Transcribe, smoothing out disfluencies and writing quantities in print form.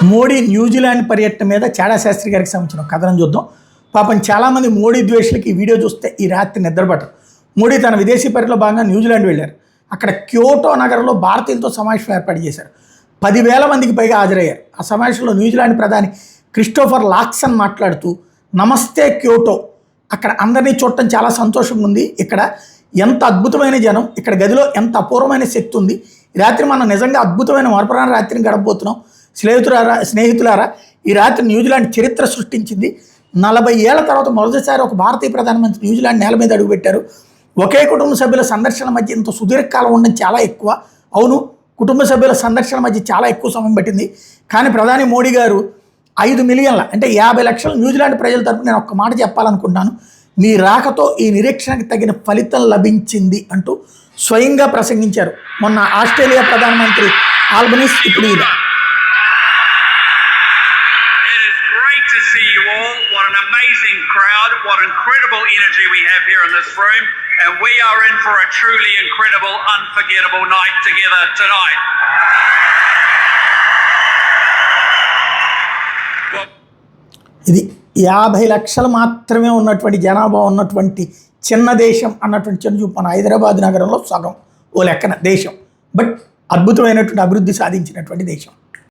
Modi New Zealand పర్యటన మీద చాడా శాస్త్రి గారికి సంబంధించిన కథనం చూద్దాం. పాపం చాలామంది మోడీ ద్వేషులకి ఈ వీడియో చూస్తే ఈ రాత్రి నిద్రపట్టరు. మోడీ తన విదేశీ పర్యటనలో భాగంగా న్యూజిలాండ్ వెళ్ళారు. అక్కడ క్యోటో నగరంలో భారతీయులతో సమావేశం ఏర్పాటు చేశారు. 10,000 మందికి పైగా హాజరయ్యారు. ఆ సమావేశంలో న్యూజిలాండ్ ప్రధాని క్రిస్టోఫర్ లాక్సన్ మాట్లాడుతూ, నమస్తే క్యోటో, అక్కడ అందరినీ చూడటం చాలా సంతోషంగా ఉంది. ఇక్కడ ఎంత అద్భుతమైన జనం, ఇక్కడ గదిలో ఎంత అపూర్వమైన శక్తి ఉంది. ఈ రాత్రి మనం నిజంగా అద్భుతమైన మరపురాని రాత్రిని గడపబోతున్నాం. స్నేహితులారా, ఈ రాత్రి న్యూజిలాండ్ చరిత్ర సృష్టించింది. 40 ఏళ్ల తర్వాత మొదటిసారి ఒక భారతీయ ప్రధానమంత్రి న్యూజిలాండ్ నేల మీద అడుగుపెట్టారు. ఒకే కుటుంబ సభ్యుల సందర్శనల మధ్య ఇంత సుదీర్ఘకాలం ఉండడం చాలా ఎక్కువ. అవును, కుటుంబ సభ్యుల సందర్శనల మధ్య చాలా ఎక్కువ సమయం పట్టింది. కానీ ప్రధాని మోడీ గారు 5 మిలియన్ల అంటే 50 లక్షల న్యూజిలాండ్ ప్రజల తరపున నేను ఒక్క మాట చెప్పాలనుకుంటున్నాను. మీ రాకతో ఈ నిరీక్షణకు తగిన ఫలితం లభించింది అంటూ స్వయంగా ప్రసంగించారు. మొన్న ఆస్ట్రేలియా ప్రధానమంత్రి ఆల్బనీస్ ఇప్పుడు ఈయన. To see you all, what an amazing crowd, what incredible energy we have here in this room, and we are in for a truly incredible, unforgettable night together tonight. ఇది 50 లక్షలు మాత్రమే ఉన్నటువంటి జనాభా ఉన్నటువంటి చిన్న దేశం అన్నటువంటి చిన్న చూపు. మన హైదరాబాద్ నగరంలో సగం ఓ లెక్కన దేశం, బట్ అద్భుతమైనటువంటి అభివృద్ధి సాధించినటువంటి దేశం.